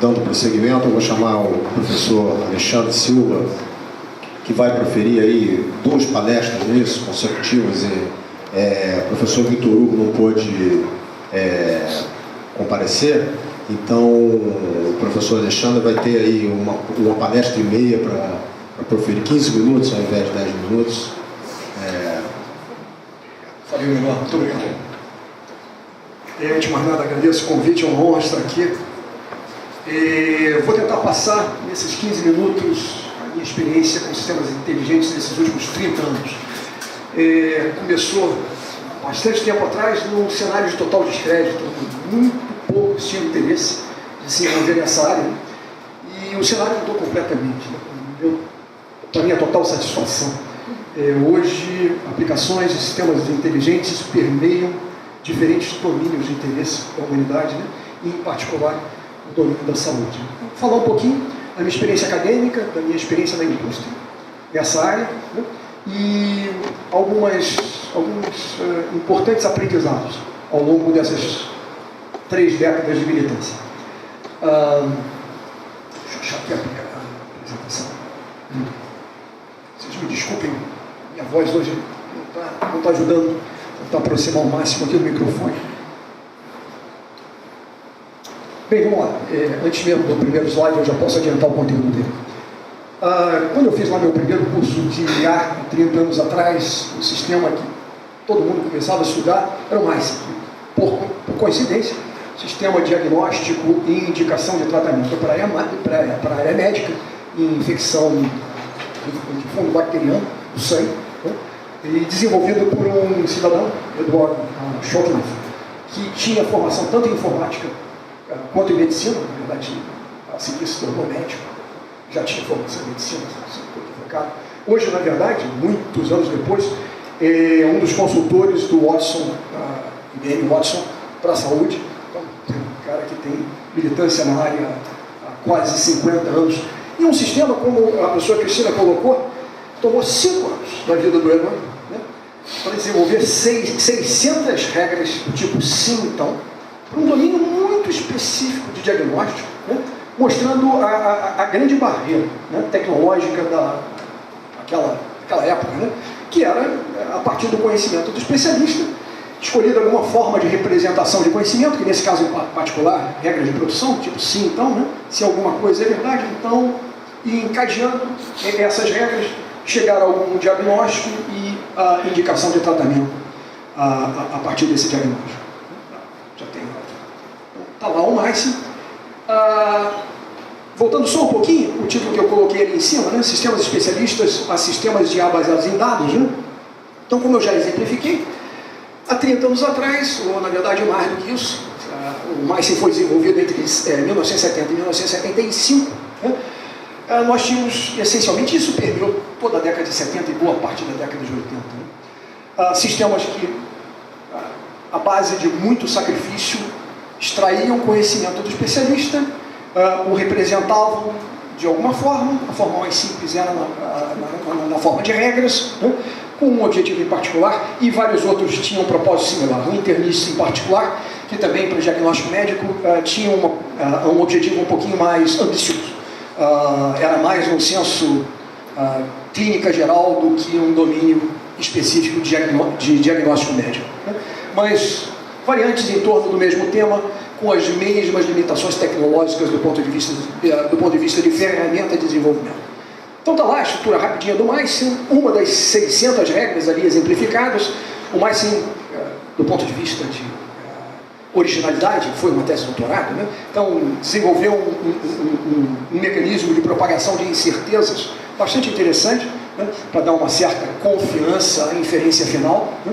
dando prosseguimento, eu vou chamar o professor Alexandre Silva, que vai proferir aí 2 palestras nisso, consecutivas. O professor Vitor Hugo não pôde comparecer, então o professor Alexandre vai ter aí uma palestra e meia para proferir 15 minutos ao invés de 10 minutos. Falei melhor, muito obrigado. Antes de mais nada, agradeço o convite, é uma honra estar aqui. Vou tentar passar nesses 15 minutos a minha experiência com sistemas inteligentes nesses últimos 30 anos. Começou bastante tempo atrás num cenário de total descrédito, muito poucos tinham interesse de se envolver nessa área, né? E o cenário mudou completamente, né? Para minha total satisfação. Hoje, aplicações e sistemas inteligentes permeiam diferentes domínios de interesse da humanidade, né? E, em particular, o domínio da saúde. Vou falar um pouquinho da minha experiência acadêmica, da minha experiência na indústria, nessa área, né? E alguns importantes aprendizados ao longo dessas 3 décadas de militância. Deixa eu achar aqui a apresentação. Vocês me desculpem, minha voz hoje não está ajudando. Vou tentar aproximar ao máximo aqui do microfone. Bem, vamos lá. Antes mesmo do primeiro slide, eu já posso adiantar o conteúdo dele. Quando eu fiz lá meu primeiro curso de IA, 30 anos atrás, o sistema que todo mundo começava a estudar era o MICE. Por coincidência, sistema diagnóstico e indicação de tratamento para a área médica, em infecção de fungo bacteriano, do sangue, né? E desenvolvido por um cidadão, Edward Schottler, que tinha formação tanto em informática quanto em medicina. Na verdade, assim que se tornou médico, já tinha formação em medicina, foi advogado. Hoje, na verdade, muitos anos depois, é um dos consultores do Watson, IBM Watson, para a saúde. Então, tem um cara que tem militância na área há quase 50 anos. E um sistema, como a professora Cristina colocou, tomou 5 anos da vida do Edward, né, para desenvolver 600 regras do tipo sim, então, para um domínio muito específico de diagnóstico, né, mostrando a grande barreira, né, tecnológica daquela época, né, que era, a partir do conhecimento do especialista, escolhida alguma forma de representação de conhecimento, que nesse caso em particular, regras de produção, tipo sim, então, né, se alguma coisa é verdade, então, e encadeando essas regras, chegar a algum diagnóstico e a indicação de tratamento a partir desse diagnóstico. Já tem. Está lá o MICE. Voltando só um pouquinho, o título que eu coloquei ali em cima, né, sistemas especialistas a sistemas de IA baseados em dados, né? Então, como eu já exemplifiquei, há 30 anos atrás, ou na verdade mais do que isso, o MICE foi desenvolvido entre 1970 e 1975, né? Nós tínhamos, essencialmente, isso permeou toda a década de 70 e boa parte da década de 80. Né? Sistemas que, à base de muito sacrifício, extraíam conhecimento do especialista, o representavam de alguma forma, a forma mais simples era na forma de regras, né? Com um objetivo em particular, e vários outros tinham um propósito similar. O internista, em particular, que também para o diagnóstico médico tinha um objetivo um pouquinho mais ambicioso. Era mais um senso clínica geral do que um domínio específico de diagnóstico médico, né? Mas variantes em torno do mesmo tema, com as mesmas limitações tecnológicas do ponto de vista de ferramenta de desenvolvimento. Então está lá a estrutura rapidinha do MICE, uma das 600 regras ali exemplificadas. O MICE, do ponto de vista de originalidade, foi uma tese de doutorado, né? Então desenvolveu um mecanismo de propagação de incertezas bastante interessante, né? Para dar uma certa confiança à inferência final, né?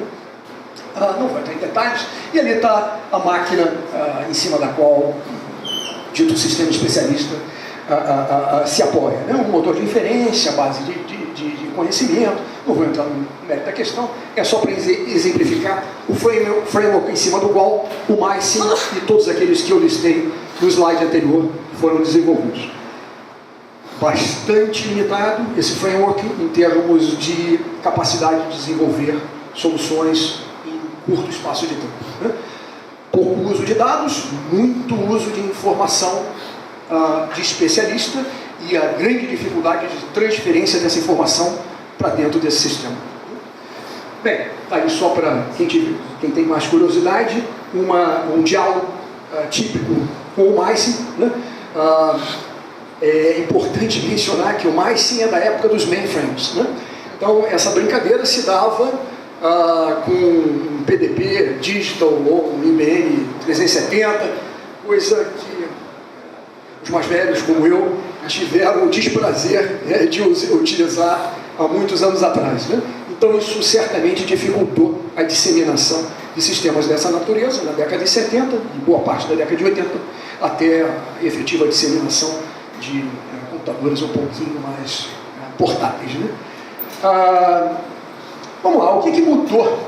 Não vou entrar em detalhes. E ali está a máquina em cima da qual o dito sistema especialista se apoia, né? Um motor de inferência, base de conhecimento. Não vou entrar no mérito da questão, é só para exemplificar o framework em cima do qual o MICE e todos aqueles que eu listei no slide anterior foram desenvolvidos. Bastante limitado esse framework em termos de capacidade de desenvolver soluções em curto espaço de tempo, né? Pouco uso de dados, muito uso de informação de especialista e a grande dificuldade de transferência dessa informação para dentro desse sistema. Bem, tá aí só para quem tem mais curiosidade, um diálogo típico com o Meissen, né? É importante mencionar que o Meissen é da época dos mainframes, né? Então essa brincadeira se dava com um PDP Digital ou um IBM 370, coisa que os mais velhos como eu tiveram o desprazer de utilizar há muitos anos atrás, né? Então isso certamente dificultou a disseminação de sistemas dessa natureza na década de 70 e boa parte da década de 80, até a efetiva disseminação de computadores um pouquinho mais portáteis, né? Vamos lá, o que mudou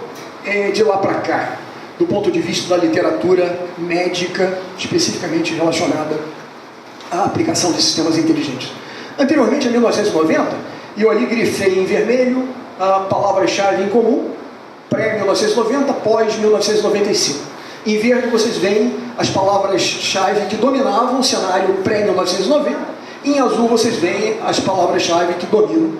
de lá para cá, do ponto de vista da literatura médica, especificamente relacionada à aplicação de sistemas inteligentes? Anteriormente, em 1990, eu ali grifei em vermelho a palavra-chave em comum, pré-1990, pós-1995. Em verde, vocês veem as palavras-chave que dominavam o cenário pré-1990. Em azul, vocês veem as palavras-chave que dominam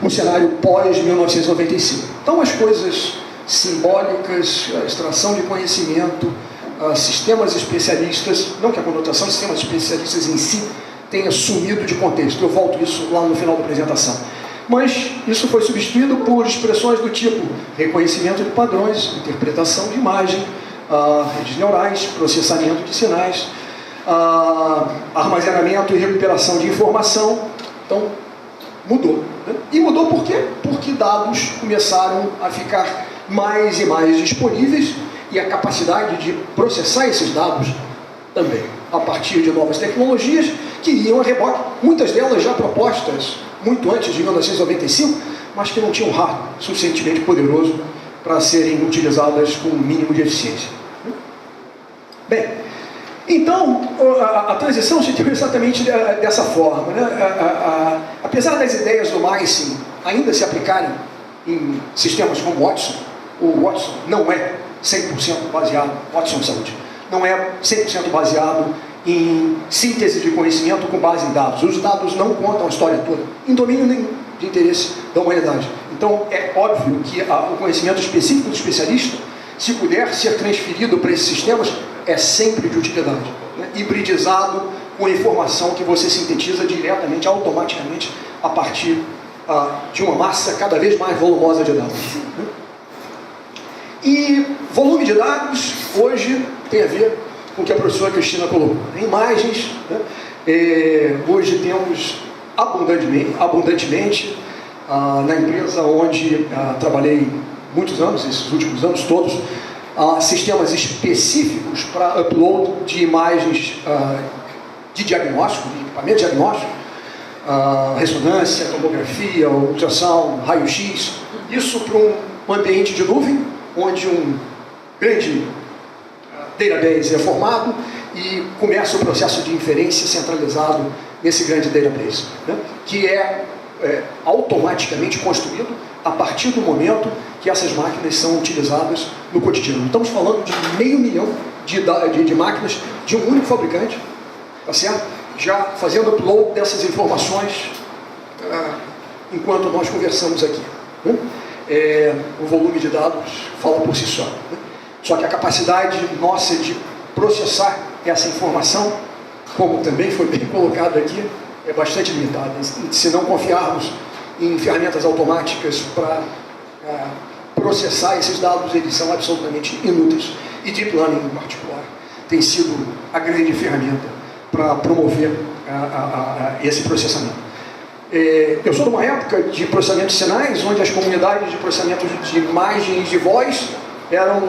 o cenário pós-1995. Então, as coisas simbólicas, a extração de conhecimento, sistemas especialistas, não que a conotação de sistemas especialistas em si tenha sumido de contexto. Eu volto isso lá no final da apresentação. Mas isso foi substituído por expressões do tipo reconhecimento de padrões, interpretação de imagem, redes neurais, processamento de sinais, armazenamento e recuperação de informação. Então, mudou, né? E mudou por quê? Porque dados começaram a ficar mais e mais disponíveis e a capacidade de processar esses dados também, a partir de novas tecnologias que iam a reboque, muitas delas já propostas muito antes de 1995, mas que não tinham hardware suficientemente poderoso para serem utilizadas com o mínimo de eficiência. Bem, então a transição se deu exatamente dessa forma, né? Apesar das ideias do Meissen ainda se aplicarem em sistemas como Watson, o Watson não é 100% baseado, Watson Saúde, não é 100% baseado em síntese de conhecimento com base em dados. Os dados não contam a história toda, em domínio nenhum de interesse da humanidade. Então, é óbvio que o conhecimento específico do especialista, se puder ser transferido para esses sistemas, é sempre de utilidade, né? Hibridizado com a informação que você sintetiza diretamente, automaticamente, a partir de uma massa cada vez mais volumosa de dados, né? E volume de dados, hoje, tem a ver com o que a professora Cristina colocou. Imagens, né? Hoje temos abundantemente na empresa onde trabalhei muitos anos, esses últimos anos todos, sistemas específicos para upload de imagens de diagnóstico, de equipamento de diagnóstico, ressonância, tomografia, ultrassom, raio-x, isso para um ambiente de nuvem, onde um grande database é formado e começa o processo de inferência centralizado nesse grande database, né? Que é automaticamente construído a partir do momento que essas máquinas são utilizadas no cotidiano. Estamos falando de 500 mil de máquinas de um único fabricante, tá certo? Já fazendo upload dessas informações enquanto nós conversamos aqui, né? O volume de dados fala por si só, né? Só que a capacidade nossa de processar essa informação, como também foi bem colocado aqui, é bastante limitada. Se não confiarmos em ferramentas automáticas para processar esses dados, eles são absolutamente inúteis. E Deep Learning, em particular, tem sido a grande ferramenta para promover esse processamento. Eu sou de uma época de processamento de sinais, onde as comunidades de processamento de imagens de voz eram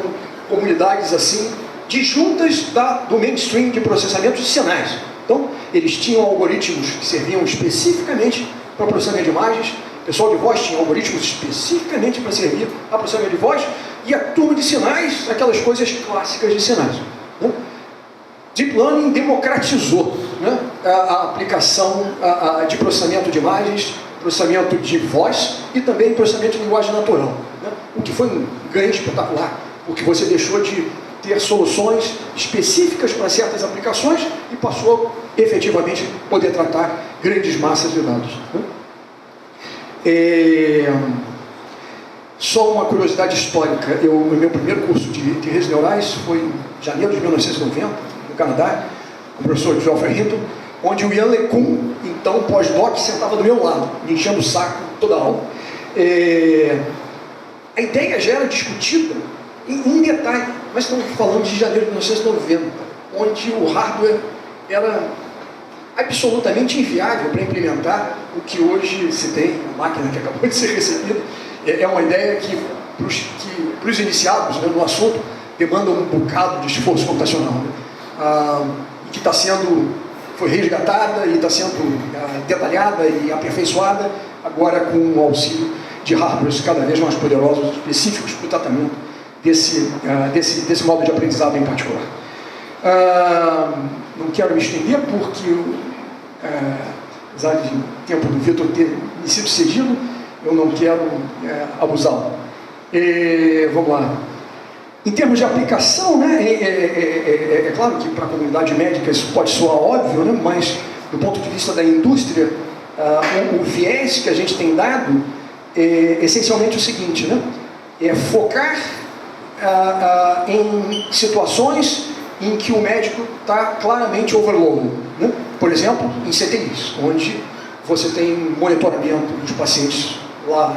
comunidades assim, disjuntas do mainstream de processamento de sinais. Então, eles tinham algoritmos que serviam especificamente para processamento de imagens, o pessoal de voz tinha algoritmos especificamente para servir a processamento de voz, e a turma de sinais, aquelas coisas clássicas de sinais, né? Deep Learning democratizou, né, a aplicação de processamento de imagens, processamento de voz e também processamento de linguagem natural, né? O que foi um ganho espetacular, porque você deixou de ter soluções específicas para certas aplicações e passou efetivamente a poder tratar grandes massas de dados. Só uma curiosidade histórica, o meu primeiro curso de redes neurais foi em janeiro de 1990, no Canadá, com o professor Geoffrey Hinton, onde o Ian LeCun, então pós-doc, sentava do meu lado, me enchendo o saco toda a aula. A ideia já era discutida em um detalhe, mas estamos falando de janeiro de 1990, onde o hardware era absolutamente inviável para implementar o que hoje se tem, a máquina que acabou de ser recebida. É uma ideia que para os iniciados, né, no assunto, demanda um bocado de esforço computacional, né? Que foi resgatada e está sendo detalhada e aperfeiçoada agora com o auxílio de hardwares cada vez mais poderosos, específicos para o tratamento desse modo de aprendizado em particular. Não quero me estender porque, apesar de o tempo do Vitor ter me sido cedido, eu não quero abusá-lo. Vamos lá. Em termos de aplicação, né, é claro que para a comunidade médica isso pode soar óbvio, né, mas do ponto de vista da indústria, o viés que a gente tem dado é essencialmente o seguinte, né, é focar em situações em que o médico está claramente overloaded, né? Por exemplo, em CTIs, onde você tem monitoramento dos pacientes lá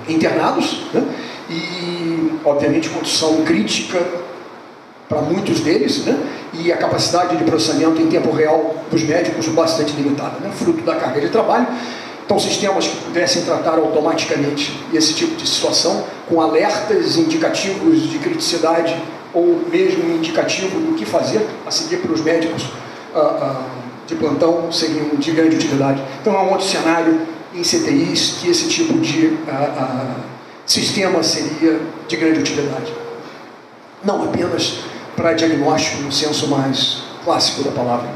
internados, né? E obviamente condição crítica para muitos deles, né? E a capacidade de processamento em tempo real dos médicos bastante limitada, né? Fruto da carga de trabalho. Então, sistemas que pudessem tratar automaticamente esse tipo de situação, com alertas indicativos de criticidade ou mesmo indicativo do que fazer a seguir para os médicos de plantão, seriam de grande utilidade. Então, é um outro cenário em CTIs que esse tipo de sistema seria de grande utilidade. Não apenas para diagnóstico no senso mais clássico da palavra.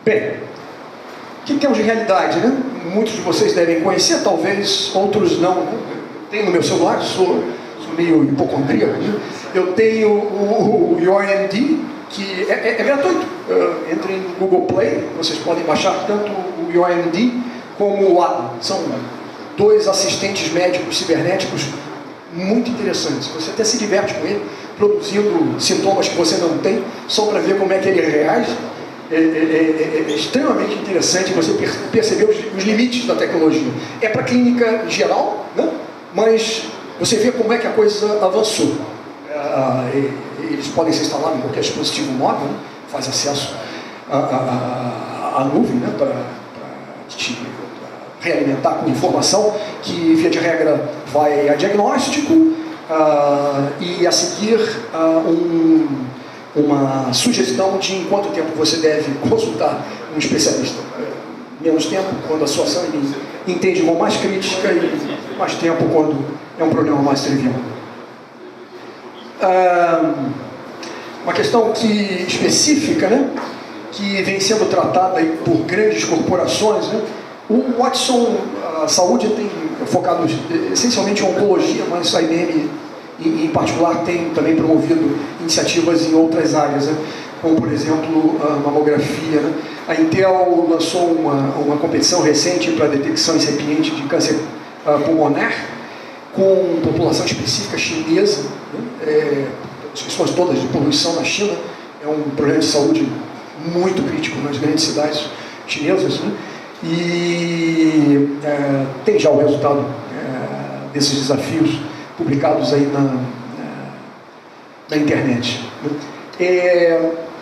Bem, o que temos de realidade, né? Muitos de vocês devem conhecer, talvez outros não. Tenho no meu celular, sou meio hipocondríaco, né? Eu tenho o YoMD, que é gratuito. Entrem no Google Play, vocês podem baixar tanto o YoMD como o Adam. São dois assistentes médicos cibernéticos muito interessantes. Você até se diverte com ele, produzindo sintomas que você não tem, só para ver como é que ele reage. É extremamente interessante você perceber os limites da tecnologia. É para clínica geral, né? Mas você vê como é que a coisa avançou. Eles podem ser instalados em qualquer dispositivo móvel, né? Faz acesso à nuvem, né? Para te realimentar com informação que, via de regra, vai a diagnóstico e a seguir uma sugestão de em quanto tempo você deve consultar um especialista. Menos tempo quando a situação ele entende como mais crítica e mais tempo quando é um problema mais trivial. Uma questão específica, né, que vem sendo tratada aí por grandes corporações, né? O Watson Saúde tem focado essencialmente em oncologia, mas a IBM em particular tem também promovido iniciativas em outras áreas, né? Como por exemplo a mamografia, né? A Intel lançou uma competição recente para detecção incipiente de câncer pulmonar com população específica chinesa, né? As questões todas de poluição na China é um problema de saúde muito crítico nas grandes cidades chinesas, né? E tem já o resultado desses desafios publicados aí na internet.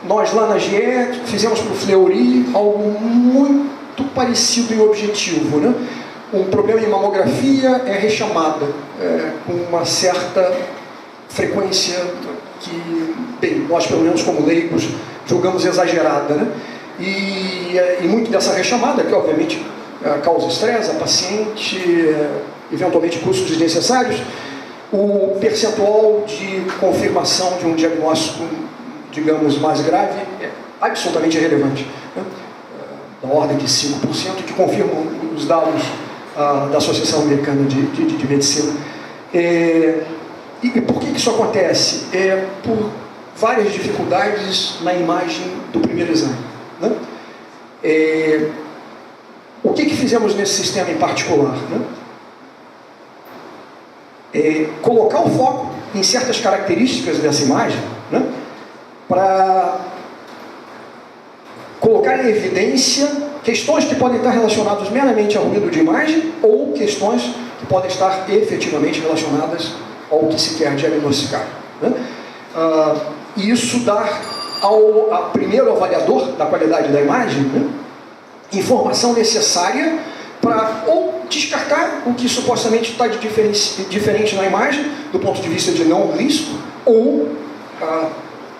Nós lá na GE fizemos para o Fleury algo muito parecido em objetivo, né? Um problema em mamografia é rechamada com uma certa frequência que, bem, nós pelo menos como leigos julgamos exagerada, né? E muito dessa rechamada, que obviamente causa estresse a paciente, eventualmente custos desnecessários, o percentual de confirmação de um diagnóstico, digamos, mais grave é absolutamente irrelevante, né? Da ordem de 5%, que confirmam os dados da Associação Americana de Medicina. E por que isso acontece? Por várias dificuldades na imagem do primeiro exame, né? O que fizemos nesse sistema em particular, né? Colocar o foco em certas características dessa imagem, né? Para colocar em evidência questões que podem estar relacionadas meramente ao ruído de imagem ou questões que podem estar efetivamente relacionadas ao que se quer diagnosticar, né? E isso dá ao primeiro avaliador da qualidade da imagem, né, informação necessária para ou descartar o que supostamente está de diferente na imagem, do ponto de vista de não risco, ou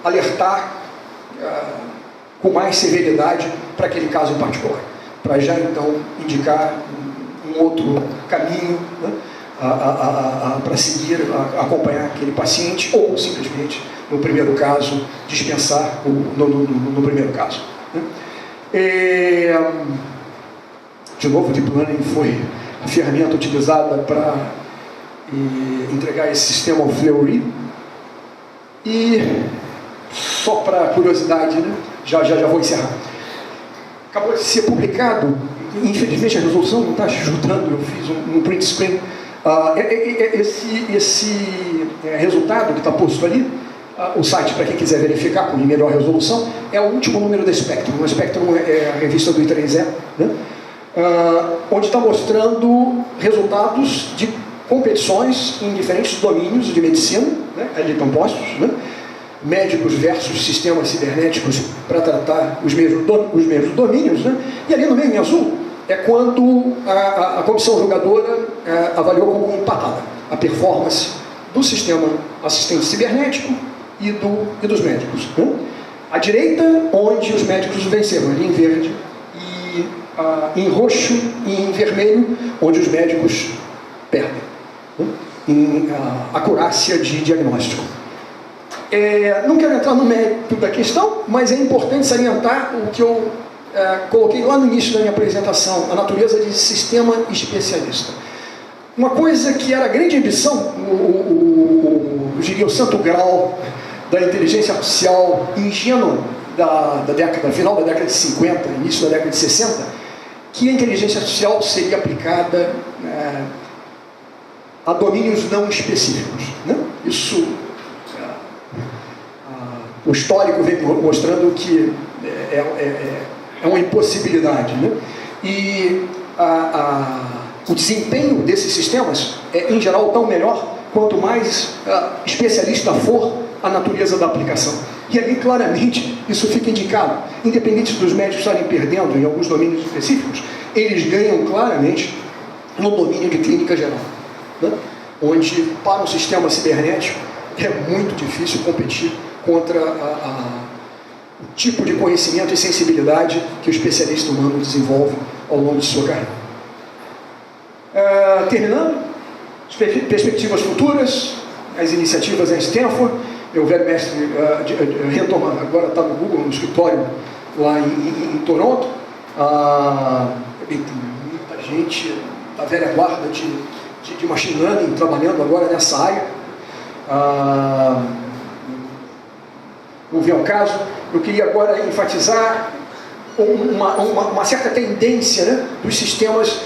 alertar com mais severidade para aquele caso em particular, para já então indicar um outro caminho, né, para seguir, acompanhar aquele paciente, ou simplesmente, no primeiro caso, dispensar no primeiro caso, né? De novo, o Deep Learning foi a ferramenta utilizada para entregar esse sistema ao Fleury. E só para curiosidade, né? já vou encerrar. Acabou de ser publicado, infelizmente a resolução não está ajudando, eu fiz um print screen. Esse resultado que está posto ali, o site, para quem quiser verificar com melhor resolução, é o último número da Spectrum. A Spectrum é a revista do I3E, né? Onde está mostrando resultados de competições em diferentes domínios de medicina, né? Ali estão postos, né? Médicos versus sistemas cibernéticos para tratar os mesmos domínios, né? E ali no meio em azul é quando a comissão julgadora avaliou como empatada a performance do sistema assistente cibernético e dos médicos, né? À direita, onde os médicos venceram, ali em verde, e em roxo e em vermelho, onde os médicos perdem, né? Em acurácia de diagnóstico. Não quero entrar no mérito da questão, mas é importante salientar o que eu coloquei lá no início da minha apresentação, a natureza de sistema especialista. Uma coisa que era a grande ambição, eu diria o santo grau da inteligência artificial ingênua final da década de 50, início da década de 60, que a inteligência artificial seria aplicada a domínios não específicos, né? Isso, o histórico vem mostrando que é uma impossibilidade, né? E o desempenho desses sistemas é, em geral, tão melhor quanto mais especialista for a natureza da aplicação. E ali, claramente, isso fica indicado. Independente dos médicos estarem perdendo em alguns domínios específicos, eles ganham claramente no domínio de clínica geral, né? Onde, para um sistema cibernético, é muito difícil competir contra o tipo de conhecimento e sensibilidade que o especialista humano desenvolve ao longo de sua carreira. Terminando, as perspectivas futuras, as iniciativas em Stanford. Meu velho mestre retomando, agora está no Google, no escritório lá em Toronto. Tem muita gente da velha guarda de machine learning trabalhando agora nessa área. Não vem ao caso. Eu queria agora enfatizar uma certa tendência, né, dos sistemas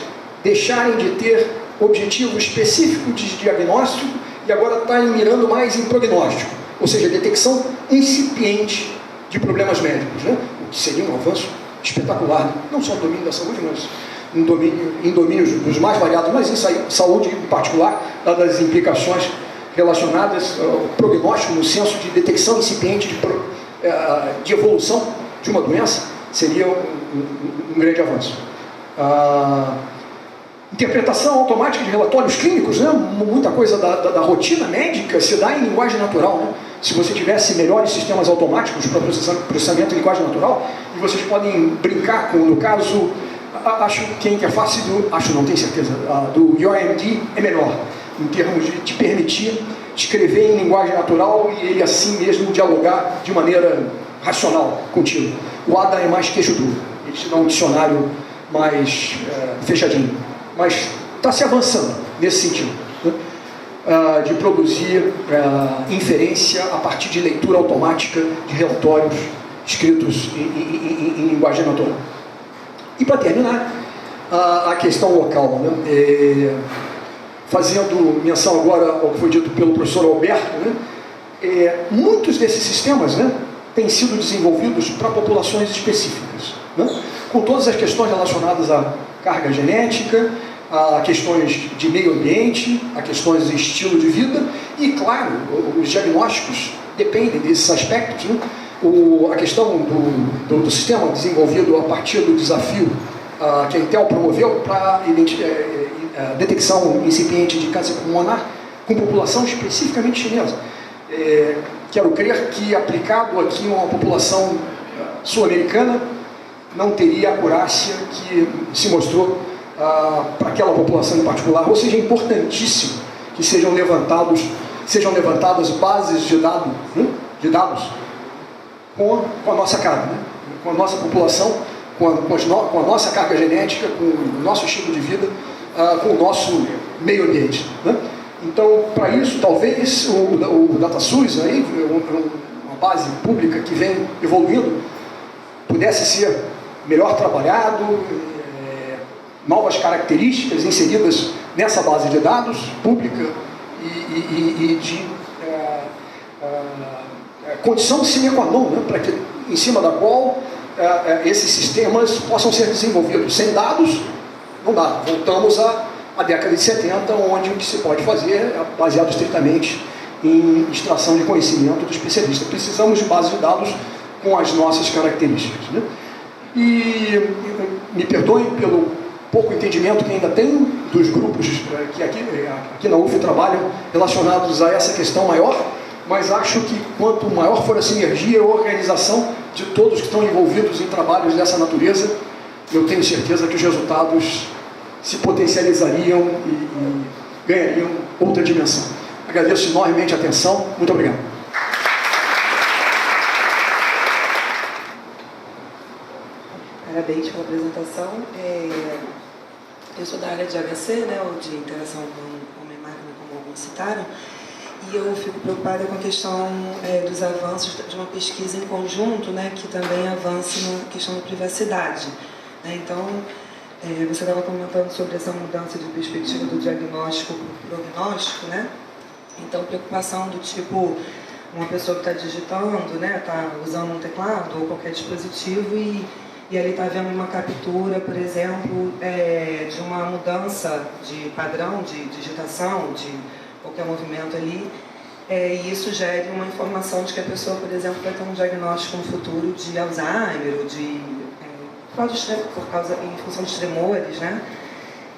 deixarem de ter objetivo específico de diagnóstico e agora estarem mirando mais em prognóstico, ou seja, detecção incipiente de problemas médicos, né? O que seria um avanço espetacular, não só no domínio da saúde, mas em domínios dos mais variados, mas em saúde em particular, dadas as implicações relacionadas ao prognóstico no senso de detecção incipiente de evolução de uma doença, seria um grande avanço. Interpretação automática de relatórios clínicos, né? Muita coisa da rotina médica se dá em linguagem natural, né? Se você tivesse melhores sistemas automáticos para processamento em linguagem natural, e vocês podem brincar com, no caso, acho que a interface não tenho certeza, do UMD é melhor, em termos de te permitir escrever em linguagem natural e ele assim mesmo dialogar de maneira racional contigo. O ADA é mais queixo duro, ele te dá um dicionário mais fechadinho. mas está se avançando nesse sentido, né? De produzir inferência a partir de leitura automática de relatórios escritos em linguagem natural. E para terminar, a questão local, né? Fazendo menção agora ao que foi dito pelo professor Alberto, né? Muitos desses sistemas, né, têm sido desenvolvidos para populações específicas, né? Com todas as questões relacionadas à carga genética, a questões de meio ambiente, a questões de estilo de vida e, claro, os diagnósticos dependem desses aspectos, né? A questão do sistema desenvolvido a partir do desafio que a Intel promoveu para detecção incipiente de câncer pulmonar com população especificamente chinesa. Quero crer que aplicado aqui a uma população sul-americana não teria a acurácia que se mostrou para aquela população em particular, ou seja, é importantíssimo que sejam levantadas bases de dados com a nossa carga, né? Com a nossa população, com a nossa carga genética, com o nosso estilo de vida, com o nosso meio ambiente, né? Então, para isso, talvez o DataSUS, aí, uma base pública que vem evoluindo, pudesse ser melhor trabalhado, novas características inseridas nessa base de dados pública e de condição sine qua non, né, para que, em cima da qual esses sistemas possam ser desenvolvidos. Sem dados, não dá. Voltamos à década de 70, onde o que se pode fazer é baseado estritamente em extração de conhecimento do especialista. Precisamos de base de dados com as nossas características, né? E me perdoem pelo pouco entendimento que ainda tem dos grupos que aqui na UF trabalham relacionados a essa questão maior, mas acho que quanto maior for a sinergia e a organização de todos que estão envolvidos em trabalhos dessa natureza, eu tenho certeza que os resultados se potencializariam e ganhariam outra dimensão. Agradeço enormemente a atenção. Muito obrigado. Parabéns pela apresentação. Eu sou da área de HC, né, ou de interação com homem-máquina, como alguns citaram, e eu fico preocupada com a questão dos avanços de uma pesquisa em conjunto, né, que também avance na questão da privacidade, né? Então, você estava comentando sobre essa mudança de perspectiva do diagnóstico para o prognóstico, né? Então, preocupação do tipo, uma pessoa que está digitando, né, está usando um teclado ou qualquer dispositivo e ali está vendo uma captura, por exemplo, de uma mudança de padrão de digitação, de qualquer movimento ali, e isso gera uma informação de que a pessoa, por exemplo, vai ter um diagnóstico no futuro de Alzheimer ou em função dos tremores, né?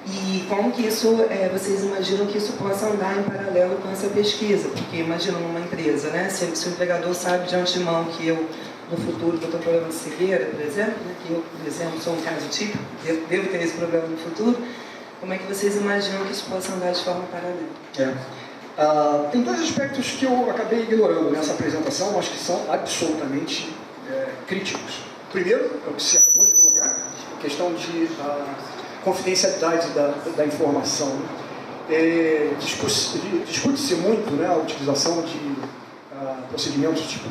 E como que isso, vocês imaginam que isso possa andar em paralelo com essa pesquisa? Porque imagina numa empresa, né? Se o empregador sabe de antemão que eu, no futuro, vou ter um problema de cegueira, por exemplo, né? Que eu, por exemplo, sou um caso típico, devo ter esse problema no futuro, como é que vocês imaginam que isso possa andar de forma paralela? Tem dois aspectos que eu acabei ignorando nessa apresentação, mas que são absolutamente críticos. Primeiro, é o que se acabou de colocar, a questão de confidencialidade da informação. Discute-se muito, né, a utilização de procedimentos tipo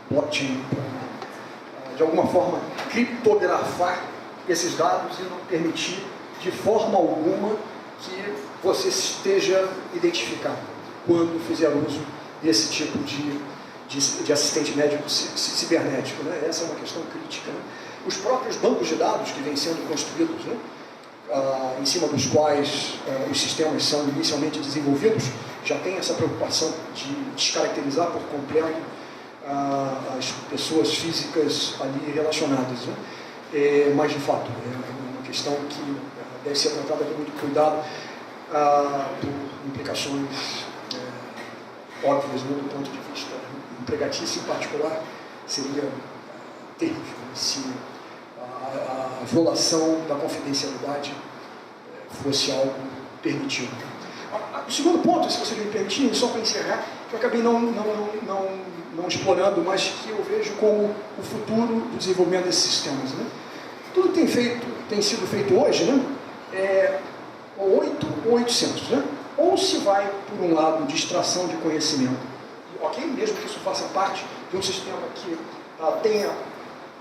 blockchain para, de alguma forma, criptografar esses dados e não permitir de forma alguma que você esteja identificado quando fizer uso desse tipo de assistente médico cibernético, né? Essa é uma questão crítica, né? Os próprios bancos de dados que vêm sendo construídos, né, em cima dos quais os sistemas são inicialmente desenvolvidos, já tem essa preocupação de descaracterizar por completo as pessoas físicas ali relacionadas, né? Mas, de fato, é uma questão que deve ser tratada com muito cuidado, por implicações óbvias, né, do ponto de vista empregatício em particular. Seria terrível se a violação da confidencialidade fosse algo permitido. O segundo ponto, se vocês me permitirem, só para encerrar, que eu acabei não explorando, mas que eu vejo como o futuro do desenvolvimento desses sistemas, né? Tudo que tem sido feito hoje, né, ou 800, né? Ou se vai, por um lado, de extração de conhecimento, ok? Mesmo que isso faça parte de um sistema que tenha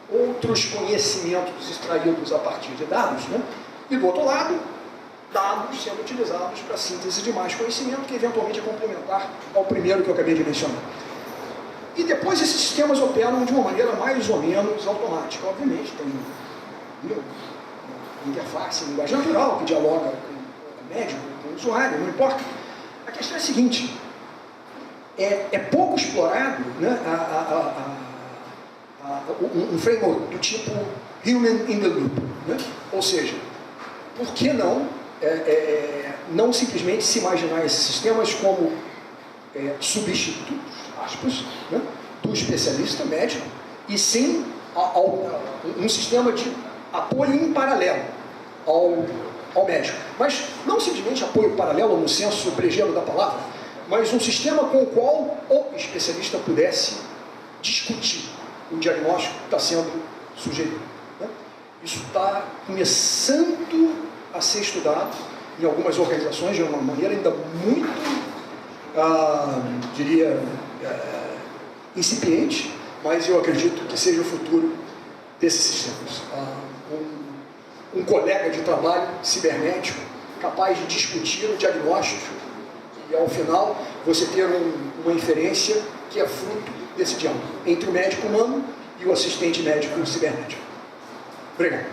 outros conhecimentos extraídos a partir de dados, né? E do outro lado, dados sendo utilizados para síntese de mais conhecimento, que eventualmente é complementar ao primeiro que eu acabei de mencionar. E depois esses sistemas operam de uma maneira mais ou menos automática. Obviamente, tem uma interface, uma linguagem natural que dialoga com o médico, com o usuário, não importa. A questão é a seguinte, é pouco explorado, né, um framework do tipo Human in the Loop, né? Ou seja, por que não simplesmente se imaginar esses sistemas como substitutos, aspas, né, do especialista médico, e sim um sistema de apoio em paralelo ao médico. Mas não simplesmente apoio paralelo no senso brejeiro da palavra, mas um sistema com o qual o especialista pudesse discutir o diagnóstico que está sendo sugerido, né? Isso está começando a ser estudado em algumas organizações de uma maneira ainda muito, incipiente, mas eu acredito que seja o futuro desses sistemas. Um colega de trabalho cibernético capaz de discutir o diagnóstico e, ao final, você ter uma inferência que é fruto desse diálogo entre o médico humano e o assistente médico cibernético. Obrigado.